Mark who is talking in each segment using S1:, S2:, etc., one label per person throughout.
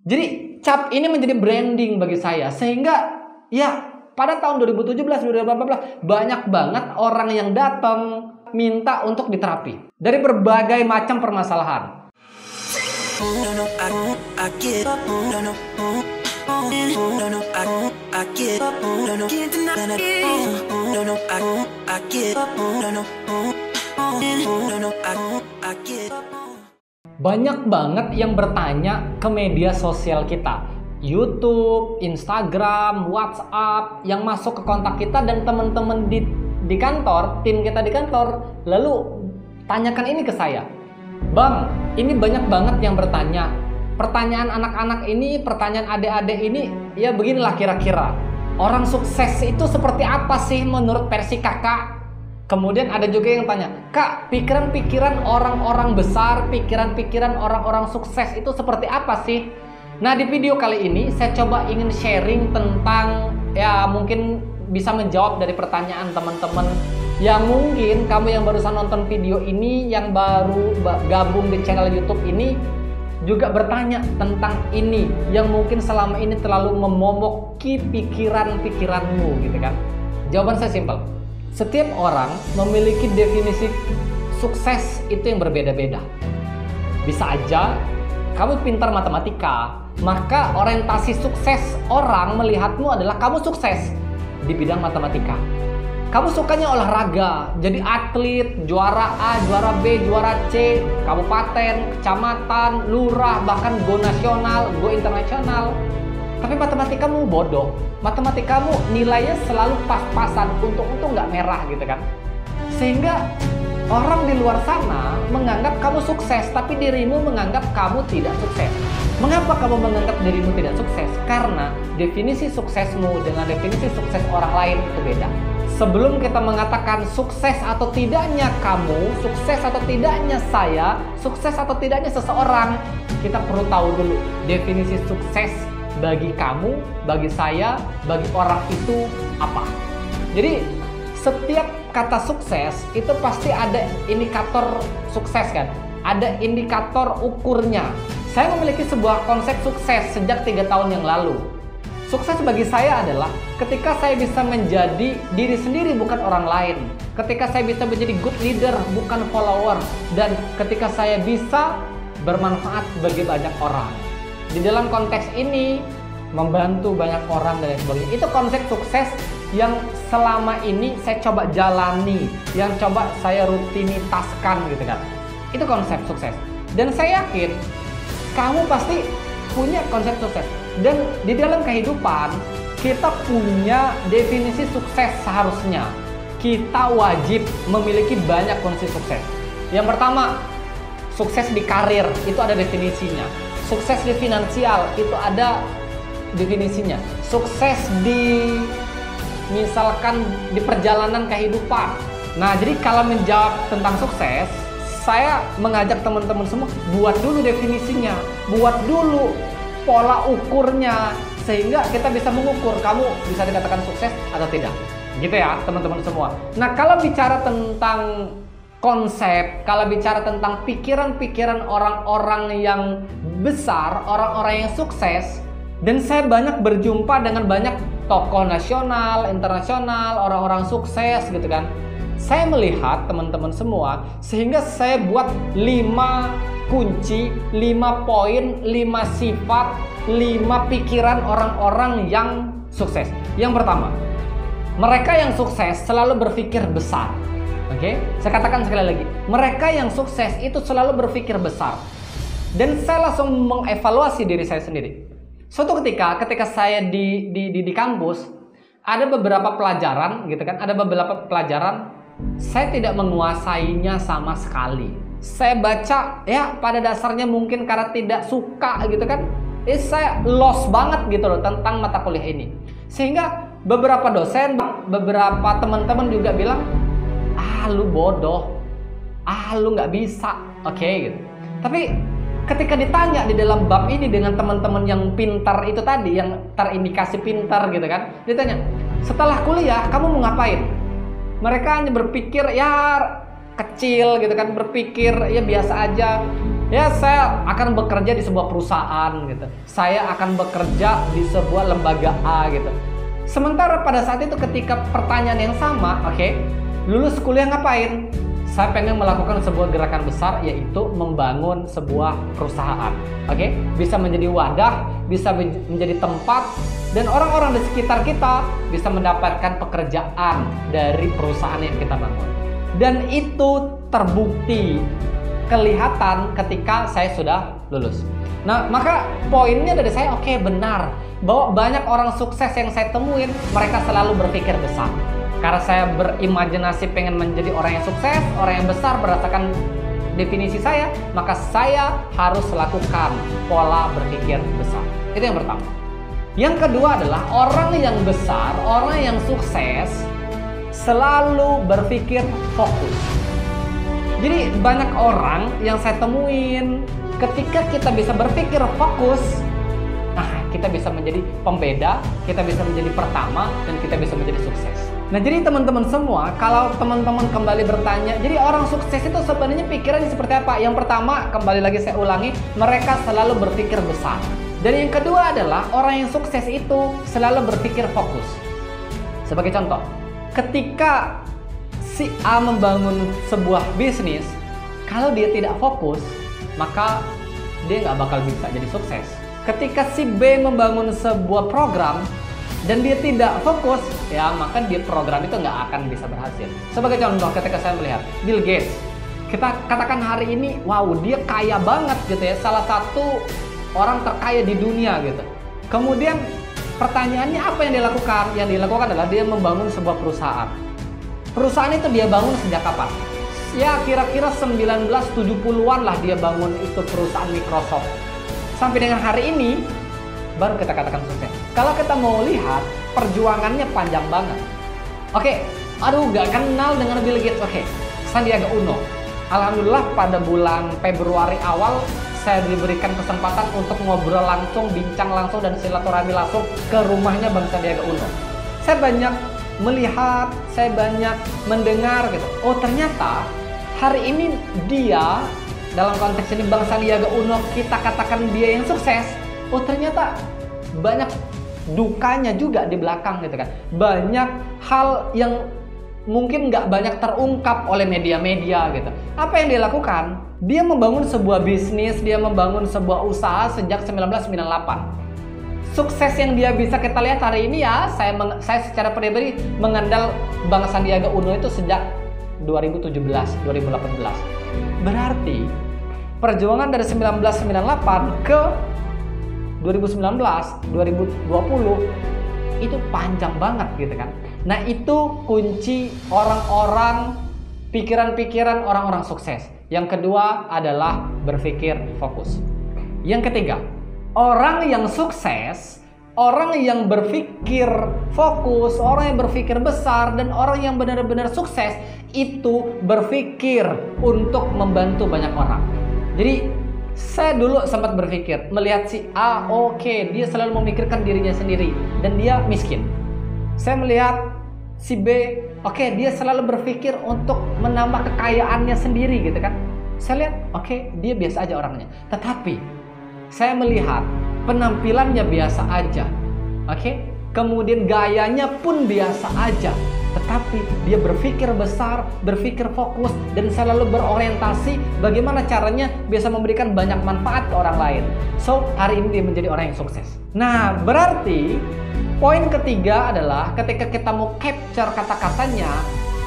S1: Jadi cap ini menjadi branding bagi saya, sehingga ya pada tahun 2017, 2018 banyak banget orang yang datang minta untuk diterapi dari berbagai macam permasalahan. Banyak banget yang bertanya ke media sosial kita, YouTube, Instagram, WhatsApp, yang masuk ke kontak kita dan teman-teman di kantor, tim kita di kantor, lalu tanyakan ini ke saya. Bang, ini banyak banget yang bertanya. Pertanyaan anak-anak ini, pertanyaan adik-adik ini, ya beginilah kira-kira. Orang sukses itu seperti apa sih menurut versi kakak? Kemudian ada juga yang tanya, Kak, pikiran-pikiran orang-orang besar, pikiran-pikiran orang-orang sukses itu seperti apa sih? Nah, di video kali ini saya coba ingin sharing tentang, ya mungkin bisa menjawab dari pertanyaan teman-teman yang mungkin kamu yang barusan nonton video ini, yang baru gabung di channel YouTube ini, juga bertanya tentang ini, yang mungkin selama ini terlalu memomoki pikiran-pikiranmu gitu kan. Jawaban saya simpel. Setiap orang memiliki definisi sukses itu yang berbeda-beda. Bisa aja kamu pintar matematika, maka orientasi sukses orang melihatmu adalah kamu sukses di bidang matematika. Kamu sukanya olahraga, jadi atlet, juara A, juara B, juara C, kabupaten, kecamatan, lurah, bahkan go nasional, go internasional. Tapi matematikamu bodoh, matematikamu nilainya selalu pas-pasan, untung-untung nggak merah gitu kan. Sehingga orang di luar sana menganggap kamu sukses, tapi dirimu menganggap kamu tidak sukses. Mengapa kamu menganggap dirimu tidak sukses? Karena definisi suksesmu dengan definisi sukses orang lain itu beda. Sebelum kita mengatakan sukses atau tidaknya kamu, sukses atau tidaknya saya, sukses atau tidaknya seseorang, kita perlu tahu dulu definisi sukses bagi kamu, bagi saya, bagi orang itu apa. Jadi setiap kata sukses itu pasti ada indikator sukses kan, ada indikator ukurnya. Saya memiliki sebuah konsep sukses sejak 3 tahun yang lalu. Sukses bagi saya adalah ketika saya bisa menjadi diri sendiri bukan orang lain, ketika saya bisa menjadi good leader bukan follower, dan ketika saya bisa bermanfaat bagi banyak orang. Di dalam konteks ini membantu banyak orang dan lain sebagainya. Itu konsep sukses yang selama ini saya coba jalani, yang coba saya rutinitaskan gitu kan. Itu konsep sukses. Dan saya yakin kamu pasti punya konsep sukses. Dan di dalam kehidupan kita punya definisi sukses seharusnya. Kita wajib memiliki banyak konsep sukses. Yang pertama, sukses di karir, itu ada definisinya. Sukses di finansial, itu ada definisinya. Sukses di misalkan di perjalanan kehidupan. Nah, jadi kalau menjawab tentang sukses, saya mengajak teman-teman semua buat dulu definisinya, buat dulu pola ukurnya, sehingga kita bisa mengukur kamu bisa dikatakan sukses atau tidak. Gitu ya, teman-teman semua. Nah, kalau bicara tentang konsep, kalau bicara tentang pikiran-pikiran orang-orang yang besar, orang-orang yang sukses, dan saya banyak berjumpa dengan banyak tokoh nasional, internasional, orang-orang sukses gitu kan. Saya melihat teman-teman semua, sehingga saya buat 5 kunci, 5 poin, 5 sifat, 5 pikiran orang-orang yang sukses. Yang pertama, mereka yang sukses selalu berpikir besar. Oke, saya katakan sekali lagi, mereka yang sukses itu selalu berpikir besar. Dan saya langsung mengevaluasi diri saya sendiri. Suatu ketika saya di kampus, ada beberapa pelajaran gitu kan, ada beberapa pelajaran saya tidak menguasainya sama sekali. Saya baca ya pada dasarnya mungkin karena tidak suka gitu kan, saya lost banget gitu loh tentang mata kuliah ini. Sehingga beberapa dosen, beberapa teman-teman juga bilang, lu bodoh, lu nggak bisa, oke gitu. Tapi ketika ditanya di dalam bab ini dengan teman-teman yang pintar itu tadi, yang terindikasi pintar gitu kan, ditanya, setelah kuliah kamu mau ngapain? Mereka hanya berpikir ya kecil gitu kan, berpikir ya biasa aja, Ya, saya akan bekerja di sebuah perusahaan gitu. Saya akan bekerja di sebuah lembaga A gitu. Sementara pada saat itu ketika pertanyaan yang sama, oke, lulus kuliah ngapain? Saya pengen melakukan sebuah gerakan besar, yaitu membangun sebuah perusahaan. Oke, bisa menjadi wadah, bisa menjadi tempat, dan orang-orang di sekitar kita bisa mendapatkan pekerjaan dari perusahaan yang kita bangun. Dan itu terbukti, kelihatan ketika saya sudah lulus. Nah, maka poinnya dari saya, oke, benar bahwa banyak orang sukses yang saya temuin, mereka selalu berpikir besar. Karena saya berimajinasi pengen menjadi orang yang sukses, orang yang besar berdasarkan definisi saya, maka saya harus lakukan pola berpikir besar. Itu yang pertama. Yang kedua adalah orang yang besar, orang yang sukses selalu berpikir fokus. Jadi banyak orang yang saya temuin, ketika kita bisa berpikir fokus, nah kita bisa menjadi pembeda, kita bisa menjadi pertama, dan kita bisa menjadi sukses. Nah, jadi teman-teman semua, kalau teman-teman kembali bertanya, jadi orang sukses itu sebenarnya pikirannya seperti apa? Yang pertama, kembali lagi saya ulangi, mereka selalu berpikir besar. Dan yang kedua adalah orang yang sukses itu selalu berpikir fokus. Sebagai contoh, ketika si A membangun sebuah bisnis, kalau dia tidak fokus, maka dia nggak bakal bisa jadi sukses. Ketika si B membangun sebuah program dan dia tidak fokus, ya maka dia program itu nggak akan bisa berhasil. Sebagai contoh, ketika saya melihat Bill Gates, kita katakan hari ini, wow, dia kaya banget gitu ya, salah satu orang terkaya di dunia gitu. Kemudian pertanyaannya apa yang dia lakukan? Yang dia lakukan adalah dia membangun sebuah perusahaan. Perusahaan itu dia bangun sejak kapan? Ya kira-kira 1970-an lah dia bangun itu perusahaan Microsoft. Sampai dengan hari ini baru kita katakan sukses. Kalau kita mau lihat, perjuangannya panjang banget. Oke, aduh gak kenal dengan Bill Gates. Oke, Sandiaga Uno. Alhamdulillah pada bulan Februari awal saya diberikan kesempatan untuk ngobrol langsung, bincang langsung, dan silaturahmi langsung ke rumahnya Bang Sandiaga Uno. Saya banyak melihat, saya banyak mendengar gitu. Oh ternyata hari ini dia, dalam konteks ini Bang Sandiaga Uno, kita katakan dia yang sukses. Oh ternyata banyak dukanya juga di belakang gitu kan. Banyak hal yang mungkin nggak banyak terungkap oleh media-media gitu. Apa yang dia lakukan? Dia membangun sebuah bisnis, dia membangun sebuah usaha sejak 1998. Sukses yang dia bisa kita lihat hari ini ya, saya secara pribadi mengenal Bang Sandiaga Uno itu sejak 2017, 2018. Berarti perjuangan dari 1998 ke 2019, 2020 itu panjang banget gitu kan. Nah itu kunci orang-orang, pikiran-pikiran orang-orang sukses. Yang kedua adalah berpikir fokus. Yang ketiga, orang yang sukses, orang yang berpikir fokus, orang yang berpikir besar, dan orang yang benar-benar sukses itu berpikir untuk membantu banyak orang. Jadi saya dulu sempat berpikir, melihat si A, oke, dia selalu memikirkan dirinya sendiri dan dia miskin. Saya melihat si B, oke, dia selalu berpikir untuk menambah kekayaannya sendiri gitu kan. Saya lihat, oke, dia biasa aja orangnya. Tetapi saya melihat penampilannya biasa aja, oke, kemudian gayanya pun biasa aja. Tetapi dia berpikir besar, berpikir fokus, dan selalu berorientasi bagaimana caranya bisa memberikan banyak manfaat ke orang lain. So, hari ini dia menjadi orang yang sukses. Nah, berarti poin ketiga adalah ketika kita mau capture kata-katanya,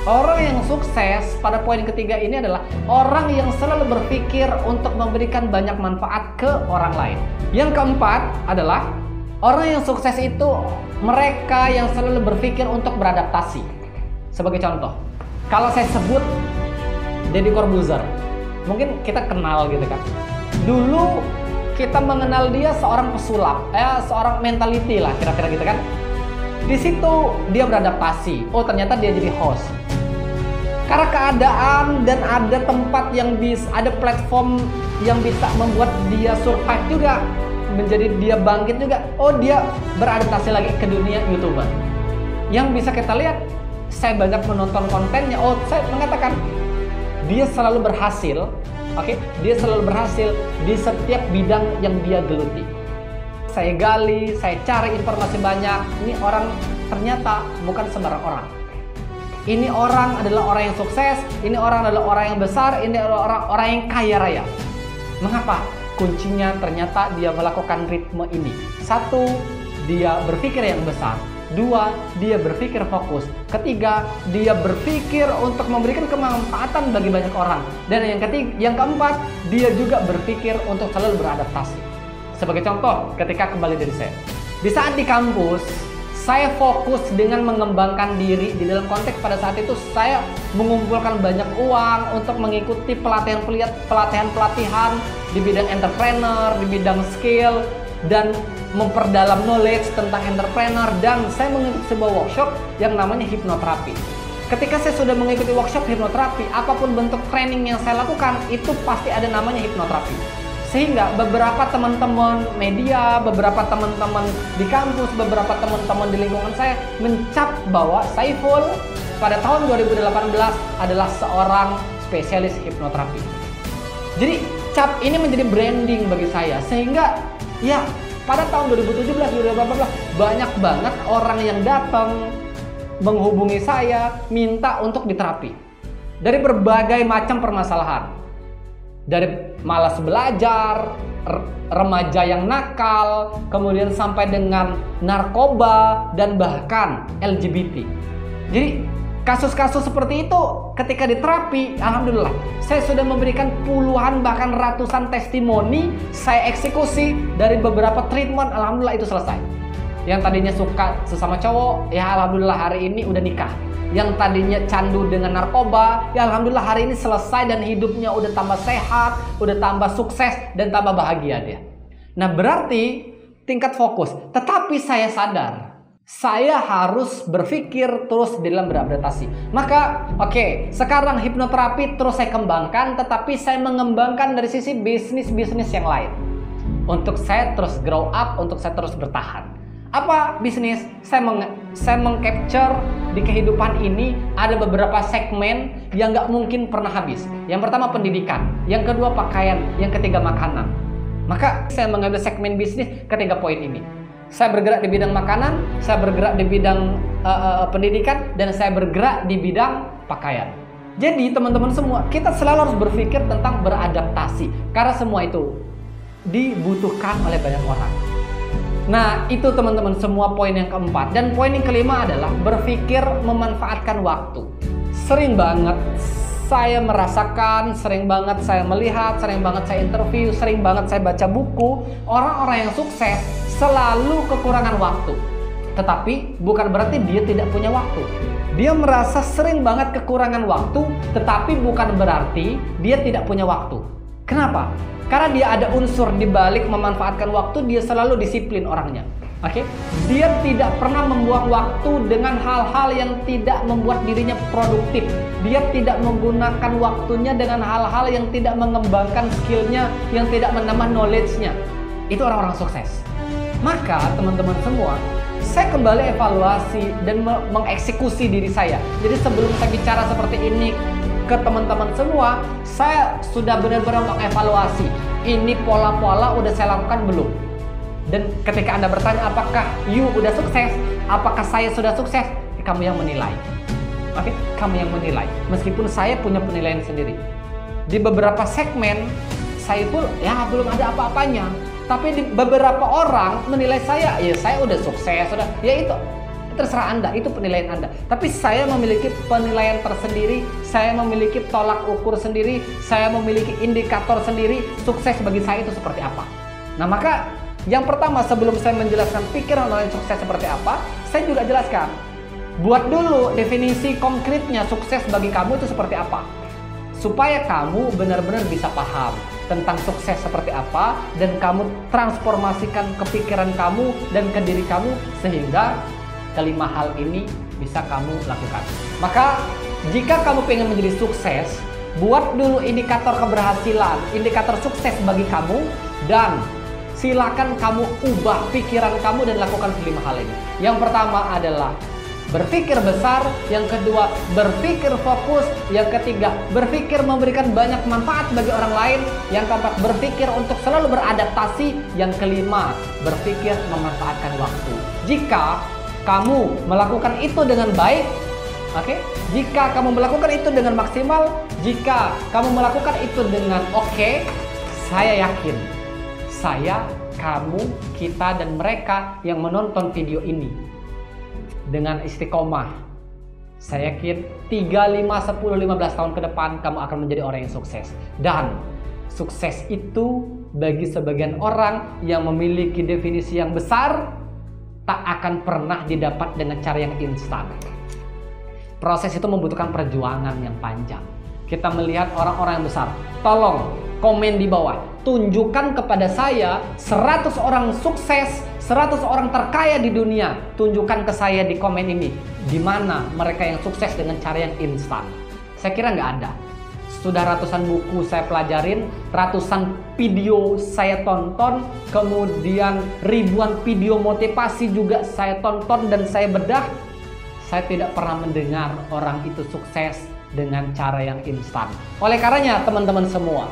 S1: orang yang sukses pada poin ketiga ini adalah orang yang selalu berpikir untuk memberikan banyak manfaat ke orang lain. Yang keempat adalah orang yang sukses itu mereka yang selalu berpikir untuk beradaptasi. Sebagai contoh, kalau saya sebut Deddy Corbuzier, mungkin kita kenal gitu kan. Dulu kita mengenal dia seorang pesulap, seorang mentality lah kira-kira gitu kan. Di situ dia beradaptasi. Oh ternyata dia jadi host. Karena keadaan dan ada tempat yang bisa, ada platform yang bisa membuat dia survive juga, menjadi dia bangkit juga. Oh dia beradaptasi lagi ke dunia YouTuber. Yang bisa kita lihat, saya banyak menonton kontennya. Oh saya mengatakan dia selalu berhasil Oke, dia selalu berhasil di setiap bidang yang dia geluti. Saya gali, saya cari informasi banyak. Ini orang ternyata bukan sembarang orang. Ini orang adalah orang yang sukses, ini orang adalah orang yang besar, ini adalah orang yang kaya raya. Mengapa? Kuncinya ternyata dia melakukan ritme ini. 1, dia berpikir yang besar. 2, dia berpikir fokus. 3, dia berpikir untuk memberikan kemanfaatan bagi banyak orang. Dan yang keempat, dia juga berpikir untuk selalu beradaptasi. Sebagai contoh, ketika kembali dari saya. Di saat di kampus, saya fokus dengan mengembangkan diri. Di dalam konteks pada saat itu saya mengumpulkan banyak uang untuk mengikuti pelatihan-pelatihan di bidang entrepreneur, di bidang skill, dan memperdalam knowledge tentang entrepreneur. Dan saya mengikuti sebuah workshop yang namanya hipnoterapi. Ketika saya sudah mengikuti workshop hipnoterapi, apapun bentuk training yang saya lakukan, itu pasti ada namanya hipnoterapi. Sehingga beberapa teman-teman media, beberapa teman-teman di kampus, beberapa teman-teman di lingkungan saya mencap bahwa Saiful pada tahun 2018 adalah seorang spesialis hipnoterapi. Jadi cap ini menjadi branding bagi saya, sehingga ya pada tahun 2017-2018 banyak banget orang yang datang menghubungi saya minta untuk diterapi dari berbagai macam permasalahan, dari malas belajar, remaja yang nakal, kemudian sampai dengan narkoba dan bahkan LGBT. Jadi kasus-kasus seperti itu ketika diterapi, alhamdulillah saya sudah memberikan puluhan bahkan ratusan testimoni. Saya eksekusi dari beberapa treatment, alhamdulillah itu selesai. Yang tadinya suka sesama cowok, ya alhamdulillah hari ini udah nikah. Yang tadinya candu dengan narkoba, ya alhamdulillah hari ini selesai dan hidupnya udah tambah sehat, udah tambah sukses dan tambah bahagia dia. Nah, berarti tingkat fokus. Tetapi saya sadar saya harus berpikir terus di dalam beradaptasi. Maka, oke, sekarang hipnoterapi terus saya kembangkan, tetapi saya mengembangkan dari sisi bisnis-bisnis yang lain. Untuk saya terus grow up, untuk saya terus bertahan. Apa bisnis? Saya meng-capture di kehidupan ini ada beberapa segmen yang nggak mungkin pernah habis. Yang pertama pendidikan, yang kedua pakaian, yang ketiga makanan. Maka saya mengambil segmen bisnis ketiga poin ini. Saya bergerak di bidang makanan, saya bergerak di bidang pendidikan, dan saya bergerak di bidang pakaian. Jadi teman-teman semua, kita selalu harus berpikir tentang beradaptasi, karena semua itu dibutuhkan oleh banyak orang. Nah, itu teman-teman semua poin yang keempat. Dan poin yang kelima adalah berpikir memanfaatkan waktu. Sering banget saya merasakan, sering banget saya melihat, sering banget saya interview, sering banget saya baca buku, orang-orang yang sukses selalu kekurangan waktu. Tetapi bukan berarti dia tidak punya waktu. Dia merasa sering banget kekurangan waktu, tetapi bukan berarti dia tidak punya waktu. Kenapa? Karena dia ada unsur di balik memanfaatkan waktu, dia selalu disiplin orangnya. Oke? Dia tidak pernah membuang waktu dengan hal-hal yang tidak membuat dirinya produktif. Dia tidak menggunakan waktunya dengan hal-hal yang tidak mengembangkan skillnya, yang tidak menambah knowledge-nya. Itu orang-orang sukses. Maka teman-teman semua, saya kembali evaluasi dan mengeksekusi diri saya. Jadi sebelum saya bicara seperti ini ke teman-teman semua, saya sudah benar-benar mengevaluasi. Ini pola-pola udah saya lakukan belum? Dan ketika Anda bertanya apakah you udah sukses, apakah saya sudah sukses, kamu yang menilai. Oke, kamu yang menilai. Meskipun saya punya penilaian sendiri. Di beberapa segmen saya pun ya belum ada apa-apanya. Tapi di beberapa orang menilai saya, ya saya udah sukses, sudah. Ya itu terserah Anda, itu penilaian Anda. Tapi saya memiliki penilaian tersendiri, saya memiliki tolak ukur sendiri, saya memiliki indikator sendiri, sukses bagi saya itu seperti apa. Nah, maka yang pertama sebelum saya menjelaskan pikiran orang yang sukses seperti apa, saya juga jelaskan. Buat dulu definisi konkretnya sukses bagi kamu itu seperti apa. Supaya kamu benar-benar bisa paham tentang sukses seperti apa, dan kamu transformasikan kepikiran kamu dan ke diri kamu sehingga kelima hal ini bisa kamu lakukan. Maka jika kamu pengen menjadi sukses, buat dulu indikator keberhasilan, indikator sukses bagi kamu, dan silakan kamu ubah pikiran kamu dan lakukan kelima hal ini. Yang pertama adalah berpikir besar. Yang kedua, berpikir fokus. Yang ketiga, berpikir memberikan banyak manfaat bagi orang lain. Yang keempat, berpikir untuk selalu beradaptasi. Yang kelima, berpikir memanfaatkan waktu. Jika kamu melakukan itu dengan baik, jika kamu melakukan itu dengan maksimal, jika kamu melakukan itu dengan saya yakin, saya, kamu, kita, dan mereka yang menonton video ini dengan istiqomah, saya yakin 3, 5, 10, 15 tahun ke depan kamu akan menjadi orang yang sukses. Dan sukses itu bagi sebagian orang yang memiliki definisi yang besar tak akan pernah didapat dengan cara yang instan. Proses itu membutuhkan perjuangan yang panjang. Kita melihat orang-orang yang besar. Tolong komen di bawah, tunjukkan kepada saya 100 orang sukses, 100 orang terkaya di dunia. Tunjukkan ke saya di komen ini, di mana mereka yang sukses dengan cara yang instan. Saya kira nggak ada. Sudah ratusan buku saya pelajarin, ratusan video saya tonton, kemudian ribuan video motivasi juga saya tonton dan saya bedah. Saya tidak pernah mendengar orang itu sukses dengan cara yang instan. Oleh karenanya teman-teman semua,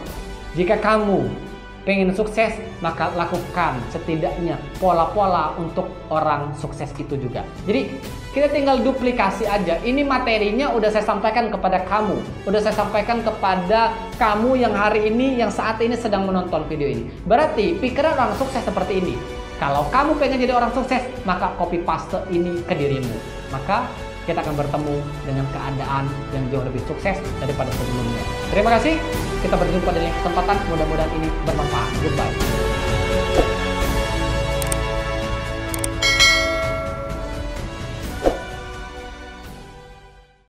S1: jika kamu pengen sukses, maka lakukan setidaknya pola-pola untuk orang sukses itu juga. Jadi kita tinggal duplikasi aja. Ini materinya udah saya sampaikan kepada kamu, udah saya sampaikan kepada kamu yang hari ini, yang saat ini sedang menonton video ini. Berarti pikiran orang sukses seperti ini. Kalau kamu pengen jadi orang sukses, maka copy paste ini ke dirimu. Maka kita akan bertemu dengan keadaan yang jauh lebih sukses daripada sebelumnya. Terima kasih. Kita berjumpa di lain kesempatan. Mudah-mudahan ini bermanfaat. Goodbye.